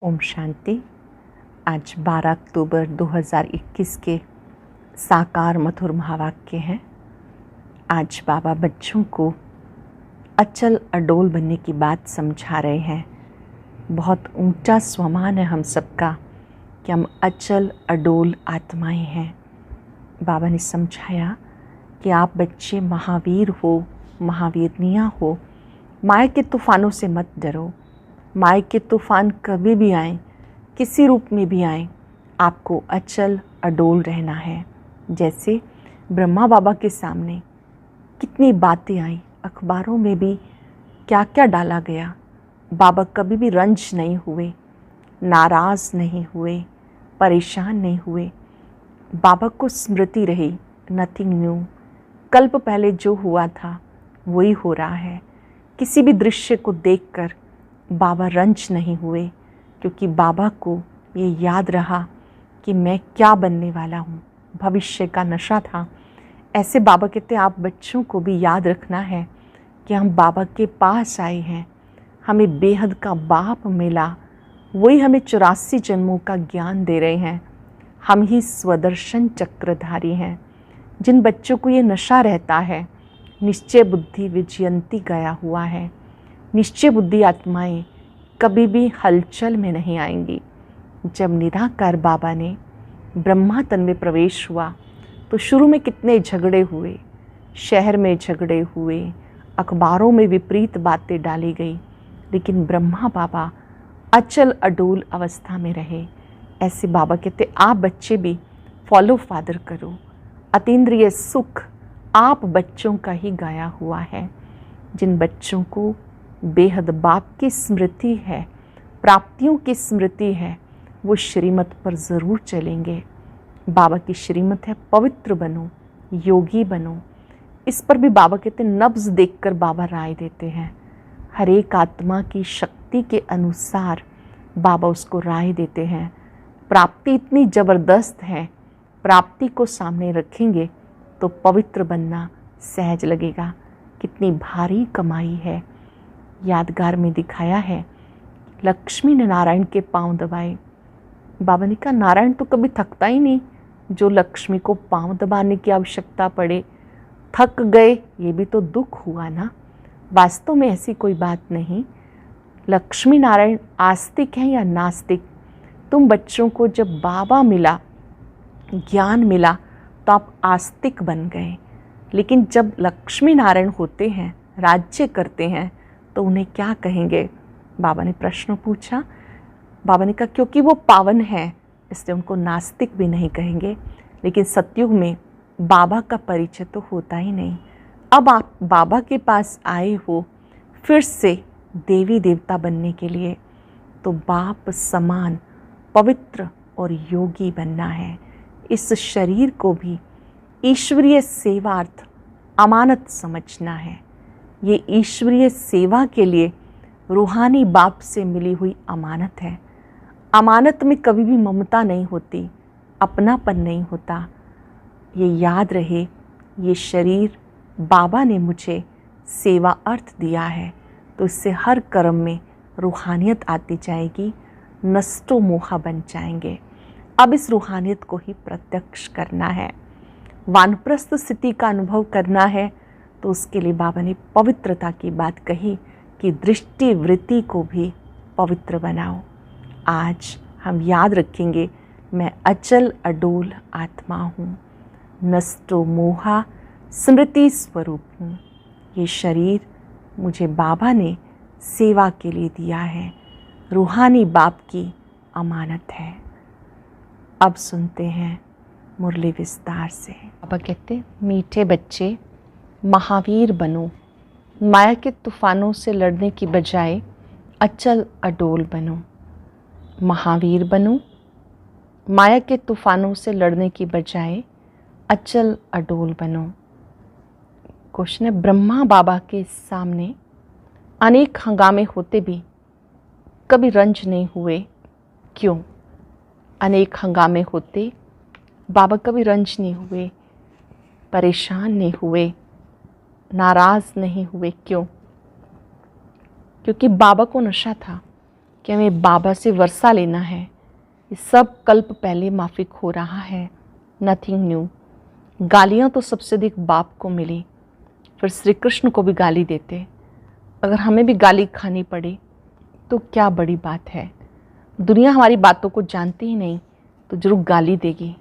ओम शांति। आज 12 अक्टूबर 2021 के साकार मधुर महावाक्य हैं। आज बाबा बच्चों को अचल अडोल बनने की बात समझा रहे हैं। बहुत ऊंचा स्वमान है हम सबका कि हम अचल अडोल आत्माएं हैं। बाबा ने समझाया कि आप बच्चे महावीर हो, महावीरनियाँ हो। माया के तूफ़ानों से मत डरो। माया के तूफ़ान कभी भी आए, किसी रूप में भी आए, आपको अचल अडोल रहना है। जैसे ब्रह्मा बाबा के सामने कितनी बातें आई, अखबारों में भी क्या क्या डाला गया। बाबा कभी भी रंज नहीं हुए, नाराज़ नहीं हुए, परेशान नहीं हुए। बाबा को स्मृति रही, नथिंग न्यू। कल्प पहले जो हुआ था वही हो रहा है। किसी भी दृश्य को देखकर बाबा रंज नहीं हुए, क्योंकि बाबा को ये याद रहा कि मैं क्या बनने वाला हूँ। भविष्य का नशा था। ऐसे बाबा कहते आप बच्चों को भी याद रखना है कि हम बाबा के पास आए हैं, हमें बेहद का बाप मिला, वही हमें 84 जन्मों का ज्ञान दे रहे हैं। हम ही स्वदर्शन चक्रधारी हैं। जिन बच्चों को ये नशा रहता है, निश्चय बुद्धि विजयंती गया हुआ है। निश्चय बुद्धि आत्माएं कभी भी हलचल में नहीं आएंगी। जब निराकार बाबा ने ब्रह्मा तन में प्रवेश हुआ तो शुरू में कितने झगड़े हुए, शहर में झगड़े हुए, अखबारों में विपरीत बातें डाली गई, लेकिन ब्रह्मा बाबा अचल अडोल अवस्था में रहे। ऐसे बाबा कहते आप बच्चे भी फॉलो फादर करो। अतीन्द्रिय सुख आप बच्चों का ही गाया हुआ है। जिन बच्चों को बेहद बाप की स्मृति है, प्राप्तियों की स्मृति है, वो श्रीमत पर ज़रूर चलेंगे। बाबा की श्रीमत है पवित्र बनो, योगी बनो। इस पर भी बाबा कहते नब्ज़ देखकर बाबा राय देते हैं। हर एक आत्मा की शक्ति के अनुसार बाबा उसको राय देते हैं। प्राप्ति इतनी ज़बरदस्त है, प्राप्ति को सामने रखेंगे तो पवित्र बनना सहज लगेगा। कितनी भारी कमाई है। यादगार में दिखाया है, लक्ष्मी ने नारायण के पांव दबाए। बाबा ने कहा नारायण तो कभी थकता ही नहीं, जो लक्ष्मी को पांव दबाने की आवश्यकता पड़े। थक गए ये भी तो दुख हुआ ना। वास्तव में ऐसी कोई बात नहीं। लक्ष्मी नारायण आस्तिक हैं या नास्तिक, तुम बच्चों को जब बाबा मिला, ज्ञान मिला, तो आप आस्तिक बन गए। लेकिन जब लक्ष्मी नारायण होते हैं, राज्य करते हैं, तो उन्हें क्या कहेंगे? बाबा ने प्रश्न पूछा। बाबा ने कहा क्योंकि वो पावन है इसलिए उनको नास्तिक भी नहीं कहेंगे। लेकिन सतयुग में बाबा का परिचय तो होता ही नहीं। अब आप बाबा के पास आए हो फिर से देवी देवता बनने के लिए, तो बाप समान पवित्र और योगी बनना है। इस शरीर को भी ईश्वरीय सेवार्थ अमानत समझना है। ये ईश्वरीय सेवा के लिए रूहानी बाप से मिली हुई अमानत है। अमानत में कभी भी ममता नहीं होती, अपनापन नहीं होता। ये याद रहे, ये शरीर बाबा ने मुझे सेवा अर्थ दिया है, तो इससे हर कर्म में रूहानियत आती जाएगी, नष्टो मोहा बन जाएंगे। अब इस रूहानियत को ही प्रत्यक्ष करना है। वानप्रस्थ स्थिति का अनुभव करना है, तो उसके लिए बाबा ने पवित्रता की बात कही कि दृष्टि वृत्ति को भी पवित्र बनाओ। आज हम याद रखेंगे, मैं अचल अडोल आत्मा हूँ, नष्टो मोहा स्मृति स्वरूप हूँ। ये शरीर मुझे बाबा ने सेवा के लिए दिया है, रूहानी बाप की अमानत है। अब सुनते हैं मुरली विस्तार से। बाबा कहते मीठे बच्चे महावीर बनो, माया के तूफ़ानों से लड़ने की बजाय अचल अडोल बनो। महावीर बनो, माया के तूफ़ानों से लड़ने की बजाय अचल अडोल बनो। क्वेश्चन है, ब्रह्मा बाबा के सामने अनेक हंगामे होते भी कभी रंज नहीं हुए, क्यों? अनेक हंगामे होते बाबा कभी रंज नहीं हुए, परेशान नहीं हुए, नाराज़ नहीं हुए, क्यों? क्योंकि बाबा को नशा था कि हमें बाबा से वर्षा लेना है। ये सब कल्प पहले माफिक हो रहा है, नथिंग न्यू। गालियाँ तो सबसे अधिक बाप को मिली, फिर श्री कृष्ण को भी गाली देते। अगर हमें भी गाली खानी पड़े तो क्या बड़ी बात है। दुनिया हमारी बातों को जानती ही नहीं तो जरूर गाली देगी,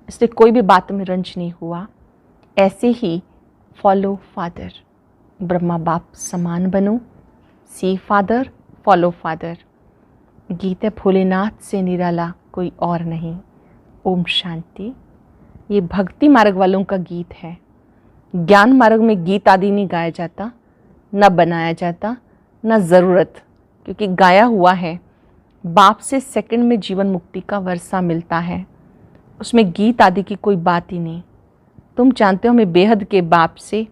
इसलिए कोई भी बात में रंज नहीं हुआ। ऐसे ही फॉलो फादर, ब्रह्मा बाप समान बनो, सी फादर फॉलो फादर। गीत है भोलेनाथ से निराला कोई और नहीं। ओम शांति। ये भक्ति मार्ग वालों का गीत है। ज्ञान मार्ग में गीत आदि नहीं गाया जाता, न बनाया जाता, न ज़रूरत, क्योंकि गाया हुआ है बाप से सेकंड में जीवन मुक्ति का वर्षा मिलता है। उसमें गीत आदि की कोई बात ही नहीं। तुम जानते हो हमें बेहद के बाप से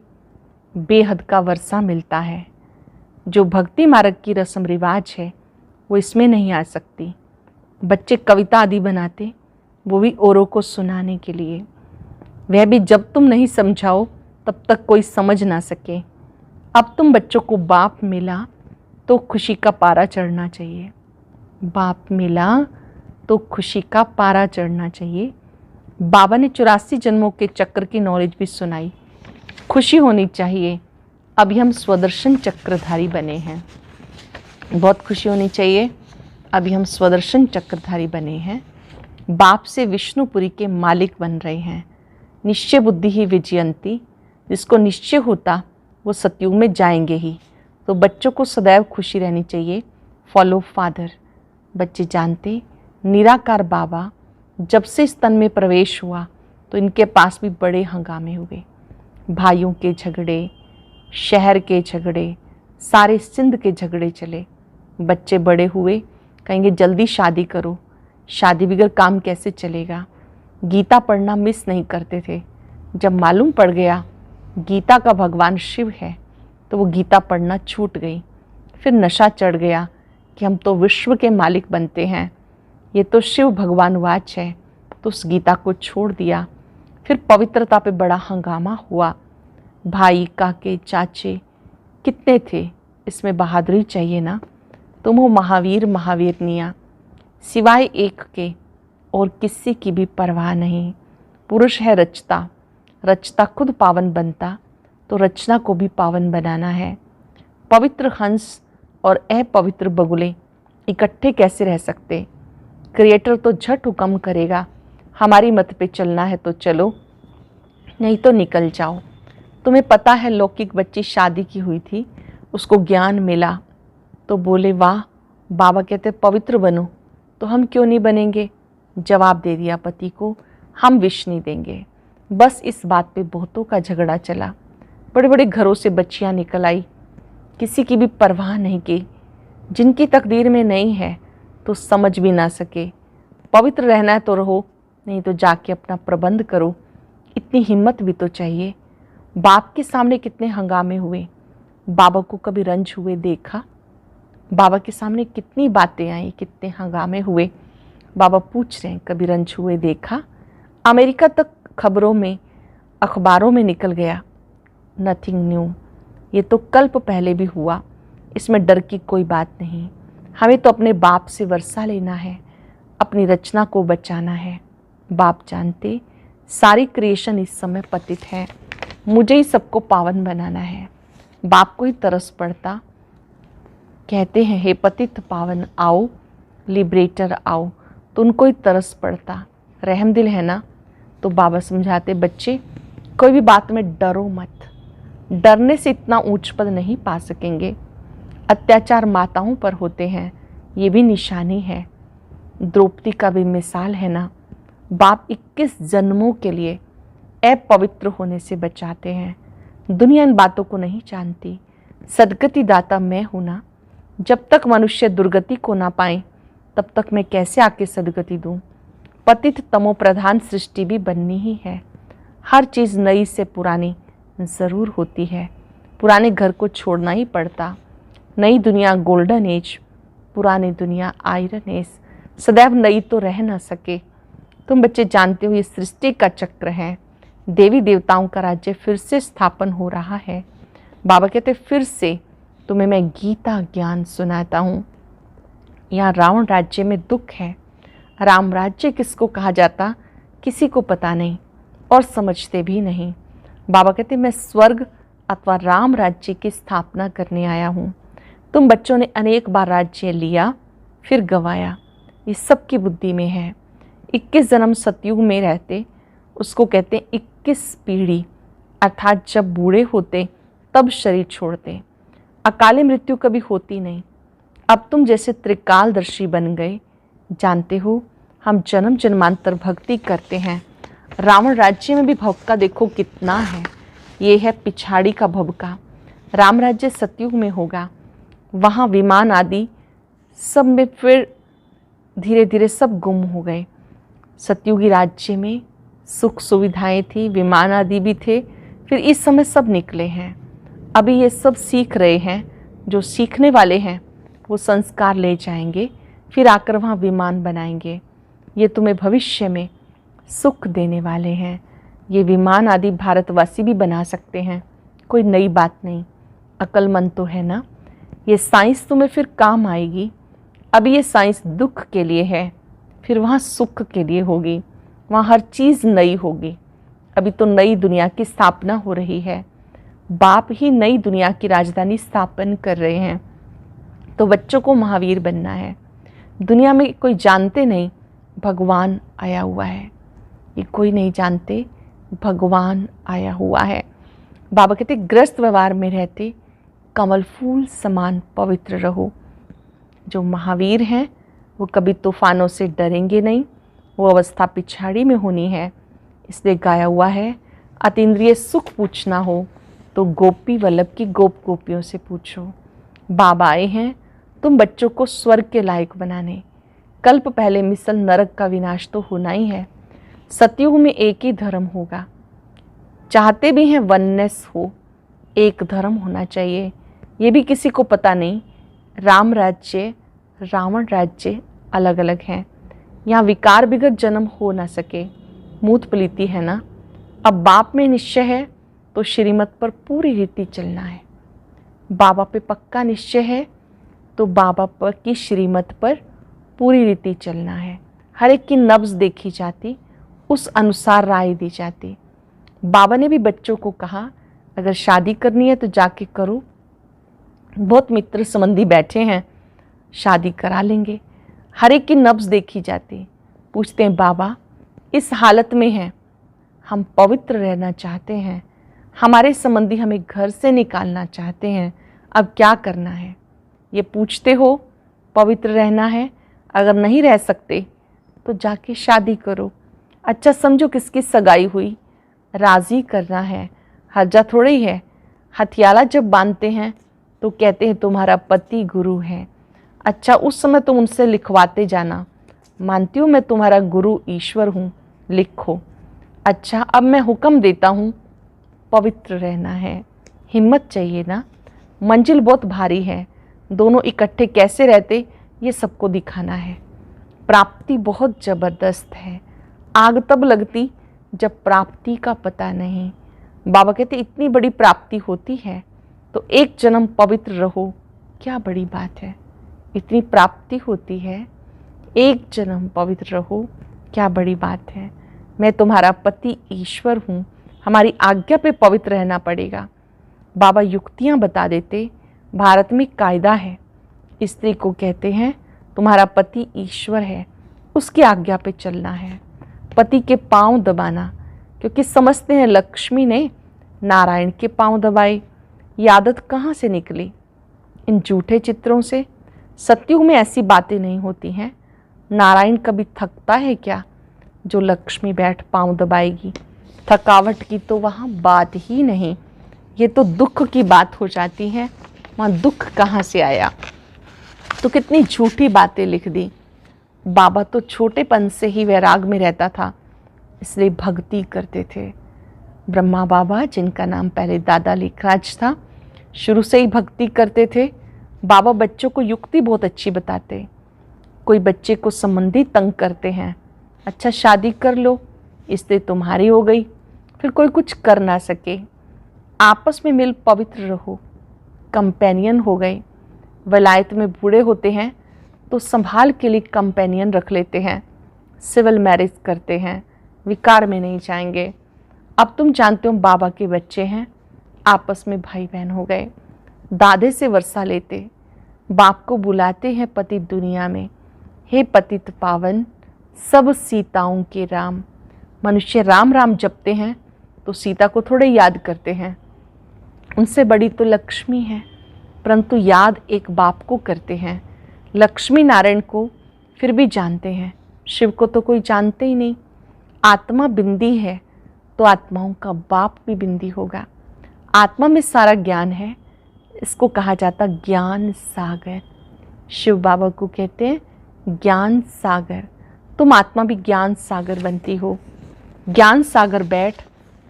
बेहद का वर्षा मिलता है। जो भक्ति मार्ग की रस्म रिवाज है वो इसमें नहीं आ सकती। बच्चे कविता आदि बनाते, वो भी औरों को सुनाने के लिए। वह भी जब तुम नहीं समझाओ तब तक कोई समझ ना सके। अब तुम बच्चों को बाप मिला तो खुशी का पारा चढ़ना चाहिए। बाप मिला तो खुशी का पारा चढ़ना चाहिए। बाबा ने 84 जन्मों के चक्र की नॉलेज भी सुनाई। खुशी होनी चाहिए। अभी हम स्वदर्शन चक्रधारी बने हैं, बहुत खुशी होनी चाहिए। अभी हम स्वदर्शन चक्रधारी बने हैं। बाप से विष्णुपुरी के मालिक बन रहे हैं। निश्चय बुद्धि ही विजयंती, जिसको निश्चय होता वो सतयुग में जाएंगे ही। तो बच्चों को सदैव खुशी रहनी चाहिए। Follow father. बच्चे जानते निराकार बाबा जब से इस तन में प्रवेश हुआ तो इनके पास भी बड़े हंगामे हुए। भाइयों के झगड़े, शहर के झगड़े, सारे सिंध के झगड़े चले। बच्चे बड़े हुए, कहेंगे जल्दी शादी करो, शादी बगैर काम कैसे चलेगा। गीता पढ़ना मिस नहीं करते थे। जब मालूम पड़ गया गीता का भगवान शिव है तो वो गीता पढ़ना छूट गई। फिर नशा चढ़ गया कि हम तो विश्व के मालिक बनते हैं, ये तो शिव भगवान वाच है, तो उस गीता को छोड़ दिया। फिर पवित्रता पे बड़ा हंगामा हुआ। भाई, काके, चाचे कितने थे, इसमें बहादुरी चाहिए ना। तुम हो महावीर महावीरनिया, सिवाय एक के और किसी की भी परवाह नहीं। पुरुष है रचता, रचता खुद पावन बनता तो रचना को भी पावन बनाना है। पवित्र हंस और अपवित्र बगुले इकट्ठे कैसे रह सकते। क्रिएटर तो झट हुक्म करेगा, हमारी मत पे चलना है तो चलो, नहीं तो निकल जाओ। तुम्हें पता है लौकिक बच्ची शादी की हुई थी, उसको ज्ञान मिला तो बोले वाह, बाबा कहते पवित्र बनो, तो हम क्यों नहीं बनेंगे। जवाब दे दिया पति को, हम विष नहीं देंगे। बस इस बात पे बहुतों का झगड़ा चला। बड़े बड़े घरों से बच्चियां निकल आई, किसी की भी परवाह नहीं की। जिनकी तकदीर में नहीं है तो समझ भी ना सके। पवित्र रहना है तो रहो, नहीं तो जाके अपना प्रबंध करो। इतनी हिम्मत भी तो चाहिए। बाप के सामने कितने हंगामे हुए, बाबा को कभी रंज हुए देखा। बाबा के सामने कितनी बातें आई, कितने हंगामे हुए। बाबा पूछ रहे हैं कभी रंज हुए देखा। अमेरिका तक खबरों में, अखबारों में निकल गया। नथिंग न्यू, ये तो कल्प पहले भी हुआ, इसमें डर की कोई बात नहीं। हमें तो अपने बाप से वर्षा लेना है, अपनी रचना को बचाना है। बाप जानते सारी क्रिएशन इस समय पतित है, मुझे ही सबको पावन बनाना है। बाप को ही तरस पड़ता, कहते हैं हे पतित पावन आओ, लिबरेटर आओ, तो उनको ही तरस पड़ता। रहम दिल है ना। तो बाबा समझाते बच्चे कोई भी बात में डरो मत, डरने से इतना ऊंच पद नहीं पा सकेंगे। अत्याचार माताओं पर होते हैं, ये भी निशानी है। द्रौपदी का भी मिसाल है ना। बाप 21 जन्मों के लिए अपवित्र होने से बचाते हैं। दुनिया इन बातों को नहीं जानती। सदगति दाता मैं हूं ना। जब तक मनुष्य दुर्गति को ना पाए तब तक मैं कैसे आके सदगति दूं। पतित तमो प्रधान सृष्टि भी बननी ही है। हर चीज़ नई से पुरानी ज़रूर होती है। पुराने घर को छोड़ना ही पड़ता। नई दुनिया गोल्डन एज, पुरानी दुनिया आयरन एज। सदैव नई तो रह ना सके। तुम बच्चे जानते हो ये सृष्टि का चक्र है। देवी देवताओं का राज्य फिर से स्थापन हो रहा है। बाबा कहते फिर से तुम्हें मैं गीता ज्ञान सुनाता हूँ। यहाँ रावण राज्य में दुख है। राम राज्य किसको कहा जाता किसी को पता नहीं और समझते भी नहीं। बाबा कहते मैं स्वर्ग अथवा राम राज्य की स्थापना करने आया हूँ। तुम बच्चों ने अनेक बार राज्य लिया फिर गंवाया, ये सबकी बुद्धि में है। 21 जन्म सतयुग में रहते उसको कहते हैं 21 पीढ़ी, अर्थात जब बूढ़े होते तब शरीर छोड़ते। अकाली मृत्यु कभी होती नहीं। अब तुम जैसे त्रिकालदर्शी बन गए। जानते हो हम जन्म जन्मांतर भक्ति करते हैं। रावण राज्य में भी भव का देखो कितना है। ये है पिछाड़ी का भव का। राम राज्य सतयुग में होगा, वहाँ विमान आदि सब में फिर धीरे धीरे सब गुम हो गए। सतयुगी राज्य में सुख सुविधाएं थी, विमान आदि भी थे, फिर इस समय सब निकले हैं। अभी ये सब सीख रहे हैं। जो सीखने वाले हैं वो संस्कार ले जाएंगे, फिर आकर वहाँ विमान बनाएंगे। ये तुम्हें भविष्य में सुख देने वाले हैं। ये विमान आदि भारतवासी भी बना सकते हैं, कोई नई बात नहीं। अक्लमंद तो है ना। ये साइंस तुम्हें फिर काम आएगी। अभी ये साइंस दुख के लिए है, फिर वहाँ सुख के लिए होगी। वहाँ हर चीज़ नई होगी। अभी तो नई दुनिया की स्थापना हो रही है। बाप ही नई दुनिया की राजधानी स्थापन कर रहे हैं। तो बच्चों को महावीर बनना है। दुनिया में कोई जानते नहीं भगवान आया हुआ है, ये कोई नहीं जानते भगवान आया हुआ है। बाबा कहते ग्रस्त व्यवहार में रहते कमल फूल समान पवित्र रहो। जो महावीर हैं वो कभी तूफानों से डरेंगे नहीं। वो अवस्था पिछाड़ी में होनी है। इसलिए गाया हुआ है अतीन्द्रिय सुख पूछना हो तो गोपी वल्लभ की गोपियों से पूछो। बाबा आए हैं तुम बच्चों को स्वर्ग के लायक बनाने। कल्प पहले मिसल नरक का विनाश तो होना ही है। सतयुग में एक ही धर्म होगा। चाहते भी हैं वननेस हो, एक धर्म होना चाहिए। ये भी किसी को पता नहीं। राम राज्य रावण राज्य अलग अलग हैं। यहाँ विकार बिगड़ जन्म हो ना सके। मूत पलीती है ना। अब बाप में निश्चय है तो श्रीमत पर पूरी रीति चलना है। बाबा पे पक्का निश्चय है तो बाबा पर की श्रीमत पर पूरी रीति चलना है। हर एक की नब्ज देखी जाती, उस अनुसार राय दी जाती। बाबा ने भी बच्चों को कहा अगर शादी करनी है तो जाके करो। बहुत मित्र संबंधी बैठे हैं, शादी करा लेंगे। हर एक की नब्ज देखी जाती। पूछते हैं बाबा इस हालत में हैं, हम पवित्र रहना चाहते हैं, हमारे संबंधी हमें घर से निकालना चाहते हैं, अब क्या करना है? ये पूछते हो। पवित्र रहना है, अगर नहीं रह सकते तो जाके शादी करो। अच्छा समझो किसकी सगाई हुई, राज़ी करना है, हर्जा थोड़ी ही है। हथियाला जब बांधते हैं तो कहते हैं तुम्हारा पति गुरु है। अच्छा उस समय तुम उनसे लिखवाते जाना, मानती हूँ मैं तुम्हारा गुरु ईश्वर हूँ, लिखो। अच्छा अब मैं हुक्म देता हूँ, पवित्र रहना है। हिम्मत चाहिए ना, मंजिल बहुत भारी है। दोनों इकट्ठे कैसे रहते ये सबको दिखाना है। प्राप्ति बहुत ज़बरदस्त है। आग तब लगती जब प्राप्ति का पता नहीं। बाबा कहते इतनी बड़ी प्राप्ति होती है तो एक जन्म पवित्र रहो, क्या बड़ी बात है। इतनी प्राप्ति होती है, एक जन्म पवित्र रहो, क्या बड़ी बात है। मैं तुम्हारा पति ईश्वर हूँ, हमारी आज्ञा पे पवित्र रहना पड़ेगा। बाबा युक्तियाँ बता देते। भारत में कायदा है, स्त्री को कहते हैं तुम्हारा पति ईश्वर है, उसकी आज्ञा पे चलना है। पति के पांव दबाना, क्योंकि समझते हैं लक्ष्मी ने नारायण के पांव दबाए। ये आदत कहाँ से निकली? इन झूठे चित्रों से। सतयुग में ऐसी बातें नहीं होती हैं। नारायण कभी थकता है क्या जो लक्ष्मी बैठ पांव दबाएगी? थकावट की तो वहाँ बात ही नहीं। ये तो दुख की बात हो जाती है। वहाँ दुख कहाँ से आया? तो कितनी झूठी बातें लिख दी। बाबा तो छोटेपन से ही वैराग में रहता था, इसलिए भक्ति करते थे। ब्रह्मा बाबा, जिनका नाम पहले दादा लेखराज था, शुरू से ही भक्ति करते थे। बाबा बच्चों को युक्ति बहुत अच्छी बताते। कोई बच्चे को संबंधी तंग करते हैं, अच्छा शादी कर लो, इसलिए तुम्हारी हो गई, फिर कोई कुछ कर ना सके। आपस में मिल पवित्र रहो, कंपेनियन हो गए। वलायत में बूढ़े होते हैं तो संभाल के लिए कंपेनियन रख लेते हैं, सिविल मैरिज करते हैं, विकार में नहीं जाएंगे। अब तुम जानते हो बाबा के बच्चे हैं, आपस में भाई बहन हो गए, दादे से वर्षा लेते, बाप को बुलाते हैं पति दुनिया में, हे पतित पावन सब सीताओं के राम। मनुष्य राम राम जपते हैं तो सीता को थोड़े याद करते हैं, उनसे बड़ी तो लक्ष्मी है, परंतु याद एक बाप को करते हैं। लक्ष्मी नारायण को फिर भी जानते हैं, शिव को तो कोई जानते ही नहीं। आत्मा बिंदी है तो आत्माओं का बाप भी बिंदी होगा। आत्मा में सारा ज्ञान है, इसको कहा जाता ज्ञान सागर। शिव बाबा को कहते हैं ज्ञान सागर। तुम आत्मा भी ज्ञान सागर बनती हो। ज्ञान सागर बैठ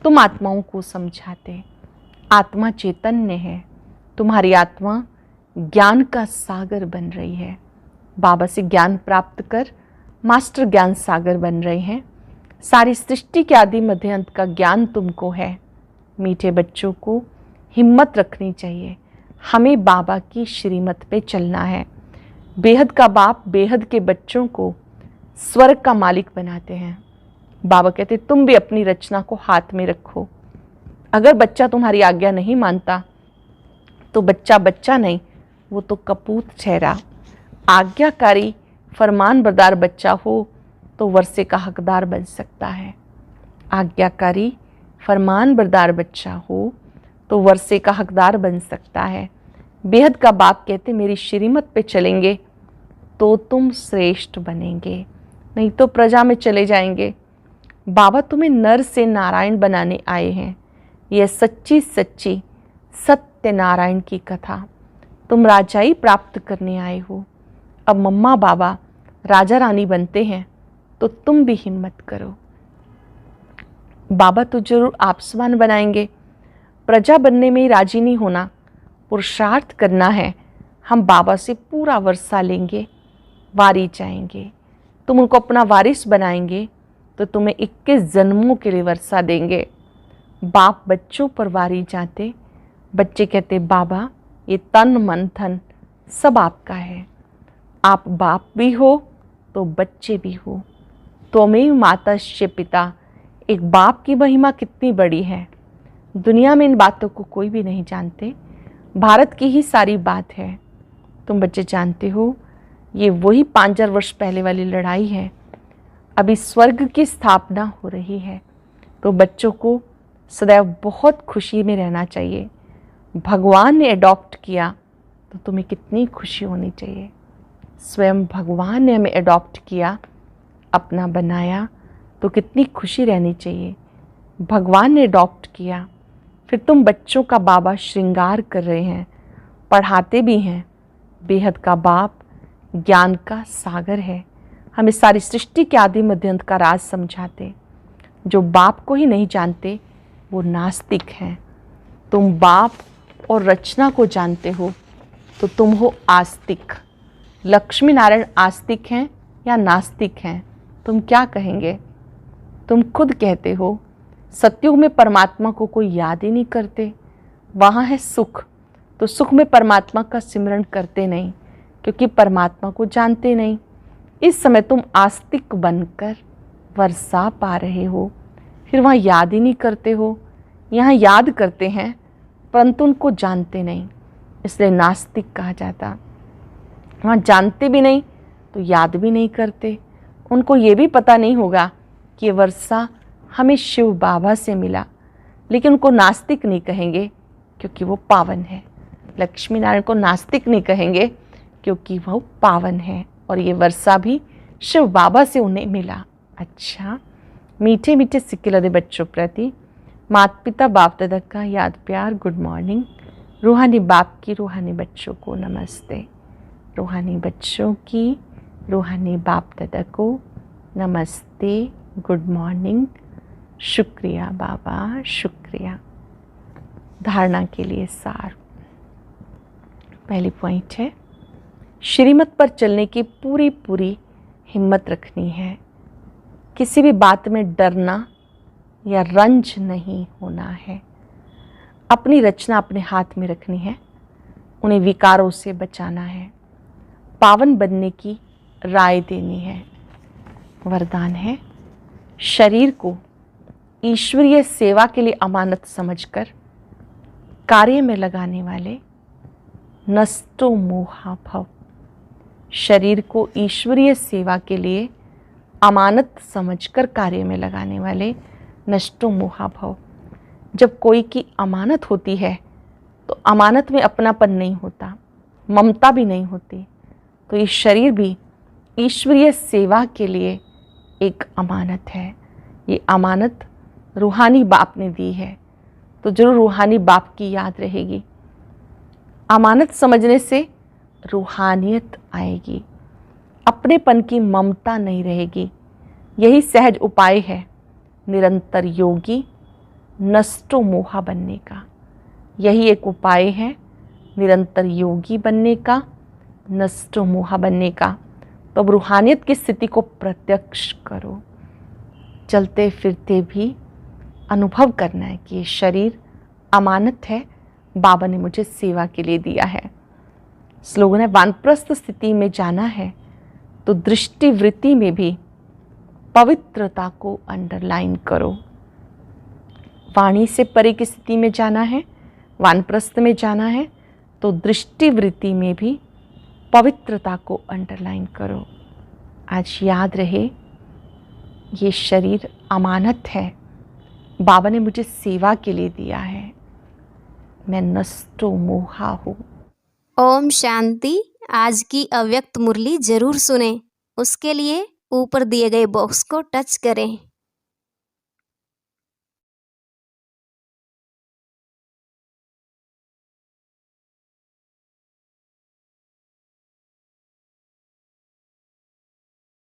तुम आत्माओं को समझाते। आत्मा चैतन्य है, तुम्हारी आत्मा ज्ञान का सागर बन रही है। बाबा से ज्ञान प्राप्त कर मास्टर ज्ञान सागर बन रहे हैं। सारी सृष्टि के आदि मध्य अंत का ज्ञान तुमको है। मीठे बच्चों को हिम्मत रखनी चाहिए, हमें बाबा की श्रीमत पे चलना है। बेहद का बाप बेहद के बच्चों को स्वर्ग का मालिक बनाते हैं। बाबा कहते तुम भी अपनी रचना को हाथ में रखो। अगर बच्चा तुम्हारी आज्ञा नहीं मानता तो बच्चा बच्चा नहीं, वो तो कपूत ठहरा। आज्ञाकारी फरमान बरदार बच्चा हो तो वर्षे का हकदार बन सकता है। आज्ञाकारी फरमान बरदार बच्चा हो तो वर्षे का हकदार बन सकता है। बेहद का बाप कहते मेरी श्रीमत पे चलेंगे तो तुम श्रेष्ठ बनेंगे, नहीं तो प्रजा में चले जाएंगे। बाबा तुम्हें नर से नारायण बनाने आए हैं। यह सच्ची सच्ची सत्य नारायण की कथा। तुम राजाई प्राप्त करने आए हो। अब मम्मा बाबा राजा रानी बनते हैं तो तुम भी हिम्मत करो। बाबा तो जरूर आप समान बनाएंगे। प्रजा बनने में ही राजी नहीं होना, पुरुषार्थ करना है। हम बाबा से पूरा वर्षा लेंगे, वारी जाएंगे। तुम उनको अपना वारिस बनाएंगे तो तुम्हें 21 जन्मों के लिए वर्षा देंगे। बाप बच्चों पर वारी जाते, बच्चे कहते बाबा ये तन मन धन सब आपका है। आप बाप भी हो तो बच्चे भी हो। त्वमेव मातस्य पिता। एक बाप की महिमा कितनी बड़ी है, दुनिया में इन बातों को कोई भी नहीं जानते। भारत की ही सारी बात है। तुम बच्चे जानते हो ये वही 5000 वर्ष पहले वाली लड़ाई है। अभी स्वर्ग की स्थापना हो रही है, तो बच्चों को सदैव बहुत खुशी में रहना चाहिए। भगवान ने अडॉप्ट किया तो तुम्हें कितनी खुशी होनी चाहिए। स्वयं भगवान ने हमें अडॉप्ट किया, अपना बनाया, तो कितनी खुशी रहनी चाहिए। भगवान ने अडॉप्ट किया, फिर तुम बच्चों का बाबा श्रृंगार कर रहे हैं, पढ़ाते भी हैं। बेहद का बाप ज्ञान का सागर है, हमें सारी सृष्टि के आदि मध्यांत का राज समझाते। जो बाप को ही नहीं जानते वो नास्तिक हैं। तुम बाप और रचना को जानते हो तो तुम हो आस्तिक। लक्ष्मी नारायण आस्तिक हैं या नास्तिक हैं, तुम क्या कहेंगे? तुम खुद कहते हो सतयुग में परमात्मा को कोई याद ही नहीं करते, वहाँ है सुख, तो सुख में परमात्मा का सिमरन करते नहीं क्योंकि परमात्मा को जानते नहीं। इस समय तुम आस्तिक बनकर वर्षा पा रहे हो, फिर वहाँ याद ही नहीं करते हो। यहाँ याद करते हैं परंतु उनको जानते नहीं, इसलिए नास्तिक कहा जाता। वहाँ जानते भी नहीं तो याद भी नहीं करते। उनको ये भी पता नहीं होगा कि ये वर्षा हमें शिव बाबा से मिला, लेकिन उनको नास्तिक नहीं कहेंगे क्योंकि वो पावन है। लक्ष्मी नारायण को नास्तिक नहीं कहेंगे क्योंकि वो पावन है, और ये वर्षा भी शिव बाबा से उन्हें मिला। अच्छा, मीठे मीठे सिक्के लदे बच्चों प्रति माता पिता बाप दादा का याद प्यार गुड मॉर्निंग। रूहानी बाप की रूहानी बच्चों को नमस्ते। रूहानी बच्चों की रूहानी बाप दादा को नमस्ते, गुड मॉर्निंग, शुक्रिया बाबा, शुक्रिया। धारणा के लिए सार। पहली पॉइंट है श्रीमत पर चलने की पूरी पूरी हिम्मत रखनी है। किसी भी बात में डरना या रंज नहीं होना है। अपनी रचना अपने हाथ में रखनी है, उन्हें विकारों से बचाना है। पावन बनने की राय देनी है। वरदान है, शरीर को ईश्वरीय सेवा के लिए अमानत समझकर कार्य में लगाने वाले नष्टो मोहा भव। शरीर को ईश्वरीय सेवा के लिए अमानत समझकर कार्य में लगाने वाले नष्टो मोहा भव। जब कोई की अमानत होती है तो अमानत में अपनापन नहीं होता, ममता भी नहीं होती। तो ये शरीर भी ईश्वरीय सेवा के लिए एक अमानत है। ये अमानत रूहानी बाप ने दी है, तो जरूर रूहानी बाप की याद रहेगी। अमानत समझने से रूहानियत आएगी, अपनेपन की ममता नहीं रहेगी। यही सहज उपाय है निरंतर योगी नष्टो मोहा बनने का। यही एक उपाय है निरंतर योगी बनने का, नष्टो मोहा बनने का। तो अब रूहानियत की स्थिति को प्रत्यक्ष करो। चलते फिरते भी अनुभव करना है कि ये शरीर अमानत है, बाबा ने मुझे सेवा के लिए दिया है। स्लोगन है, वानप्रस्थ स्थिति में जाना है तो दृष्टिवृत्ति में भी पवित्रता को अंडरलाइन करो। वाणी से परे की स्थिति में जाना है, वानप्रस्थ में जाना है तो दृष्टिवृत्ति में भी पवित्रता को अंडरलाइन करो। आज याद रहे, ये शरीर अमानत है, बाबा ने मुझे सेवा के लिए दिया है। मैं नष्टो मोहा हूँ। ओम शांति। आज की अव्यक्त मुरली जरूर सुने। उसके लिए ऊपर दिए गए बॉक्स को टच करें।